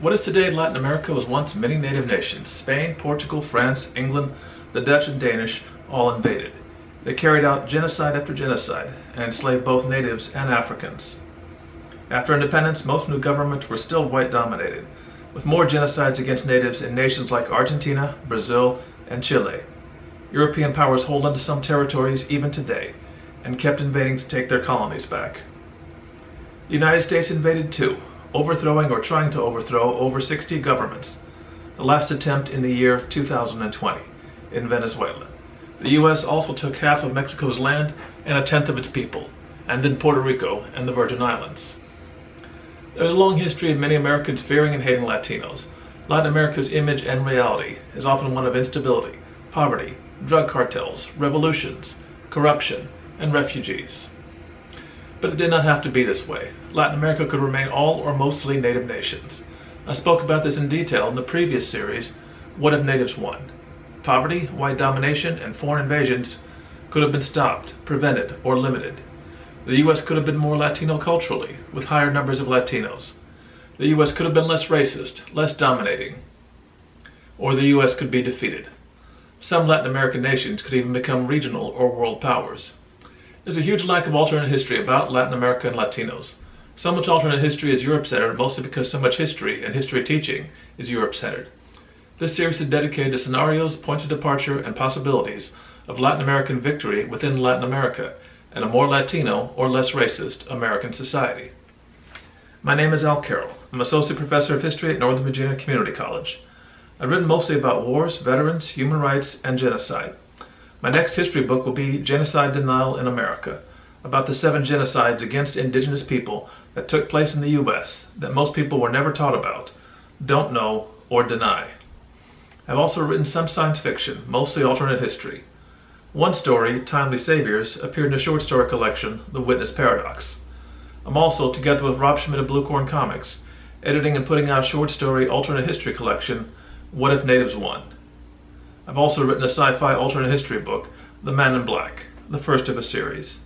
What is today Latin America was once many native nations. Spain, Portugal, France, England, the Dutch and Danish all invaded. They carried out genocide after genocide and enslaved both natives and Africans. After independence, most new governments were still white dominated, with more genocides against natives in nations like Argentina, Brazil, and Chile. European powers hold onto some territories even today and kept invading to take their colonies back. The United States invaded too, overthrowing or trying to overthrow over 60 governments, the last attempt in the year 2020 in Venezuela. The U.S. also took half of Mexico's land and a tenth of its people, and then Puerto Rico and the Virgin Islands. There's a long history of many Americans fearing and hating Latinos. Latin America's image and reality is often one of instability, poverty, drug cartels, revolutions, corruption, and refugees. But it did not have to be this way. Latin America could remain all or mostly native nations. I spoke about this in detail in the previous series, What If Natives Won? Poverty, white domination, and foreign invasions could have been stopped, prevented, or limited. The U.S. could have been more Latino culturally, with higher numbers of Latinos. The U.S. could have been less racist, less dominating. Or the U.S. could be defeated. Some Latin American nations could even become regional or world powers. There's a huge lack of alternate history about Latin America and Latinos. So much alternate history is Europe-centered, mostly because so much history and history teaching is Europe-centered. This series is dedicated to scenarios, points of departure, and possibilities of Latin American victory within Latin America and a more Latino or less racist American society. My name is Carroll. I'm Associate Professor of History at Northern Virginia Community College. I've written mostly about wars, veterans, human rights, and genocide. My next history book will be Genocide Denial in America, about the 7 genocides against indigenous people that took place in the U.S. that most people were never taught about, don't know, or deny. I've also written some science fiction, mostly alternate history. One story, Timely Saviors, appeared in a short story collection, The Witness Paradox. I'm also, together with Rob Schmidt of Bluecorn Comics, editing and putting out a short story alternate history collection, What If Natives Won? I've also written a sci-fi alternate history book, The Man in Black, the first of a series.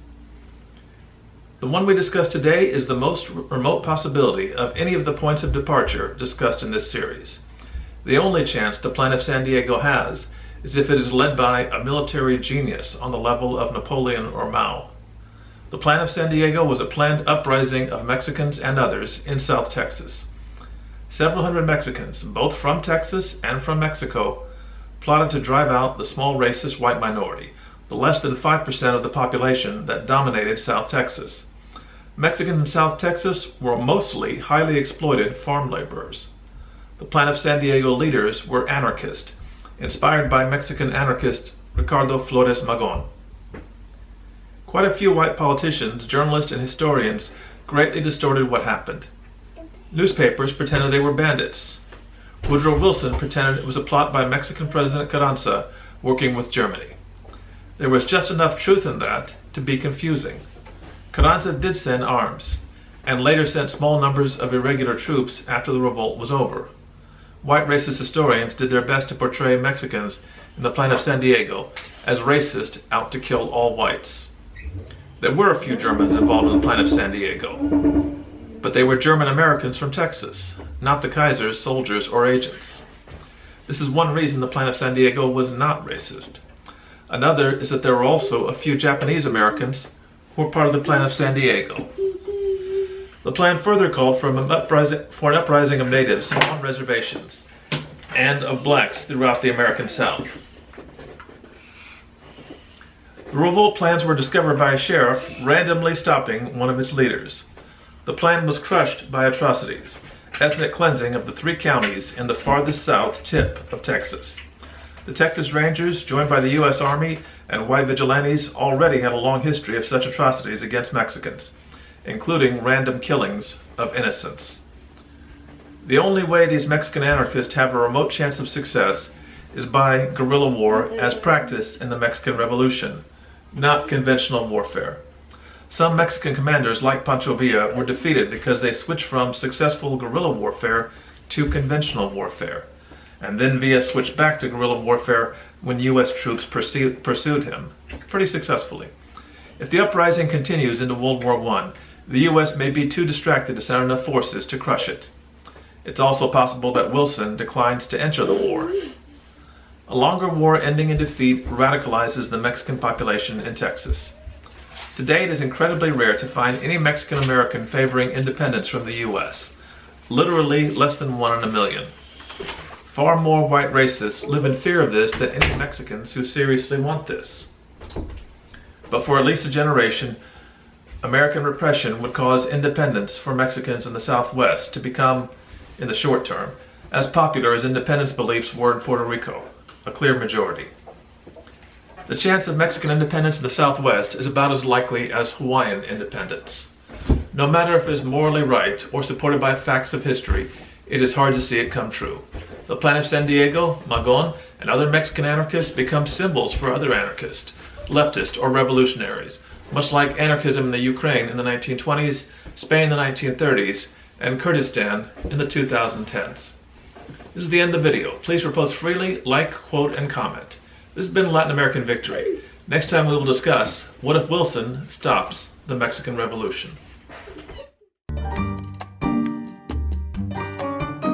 The one we discuss today is the most remote possibility of any of the points of departure discussed in this series. The only chance the Plan of San Diego has is if it is led by a military genius on the level of Napoleon or Mao. The Plan of San Diego was a planned uprising of Mexicans and others in South Texas. Several hundred Mexicans, both from Texas and from Mexico, plotted to drive out the small racist white minority, the less than 5% of the population that dominated South Texas. Mexicans in South Texas were mostly highly exploited farm laborers. The Plan of San Diego leaders were anarchists, inspired by Mexican anarchist Ricardo Flores Magón. Quite a few white politicians, journalists, and historians greatly distorted what happened. Newspapers pretended they were bandits. Woodrow Wilson pretended it was a plot by Mexican President Carranza working with Germany. There was just enough truth in that to be confusing. Carranza did send arms, and later sent small numbers of irregular troops after the revolt was over. White racist historians did their best to portray Mexicans in the Plan of San Diego as racist out to kill all whites. There were a few Germans involved in the Plan of San Diego, but they were German Americans from Texas, not the Kaiser's soldiers or agents. This is one reason the Plan of San Diego was not racist. Another is that there were also a few Japanese Americans who were part of the Plan of San Diego. The plan further called for an uprising of natives on reservations and of blacks throughout the American South. The revolt plans were discovered by a sheriff randomly stopping one of its leaders. The plan was crushed by atrocities, ethnic cleansing of the 3 counties in the farthest south tip of Texas. The Texas Rangers, joined by the U.S. Army and white vigilantes, already had a long history of such atrocities against Mexicans, including random killings of innocents. The only way these Mexican anarchists have a remote chance of success is by guerrilla war as practiced in the Mexican Revolution, not conventional warfare. Some Mexican commanders, like Pancho Villa, were defeated because they switched from successful guerrilla warfare to conventional warfare, and then Villa switched back to guerrilla warfare when U.S. troops pursued him, pretty successfully. If the uprising continues into World War I, the U.S. may be too distracted to send enough forces to crush it. It's also possible that Wilson declines to enter the war. A longer war ending in defeat radicalizes the Mexican population in Texas. Today, it is incredibly rare to find any Mexican American favoring independence from the U.S., literally less than 1 in a million. Far more white racists live in fear of this than any Mexicans who seriously want this. But for at least a generation, American repression would cause independence for Mexicans in the Southwest to become, in the short term, as popular as independence beliefs were in Puerto Rico, a clear majority. The chance of Mexican independence in the Southwest is about as likely as Hawaiian independence. No matter if it is morally right or supported by facts of history, it is hard to see it come true. The Plan of San Diego, Magon, and other Mexican anarchists become symbols for other anarchists, leftists, or revolutionaries, much like anarchism in the Ukraine in the 1920s, Spain in the 1930s, and Kurdistan in the 2010s. This is the end of the video. Please repose freely, like, quote, and comment. This has been Latin American Victory. Next time we will discuss, what if Wilson stops the Mexican Revolution?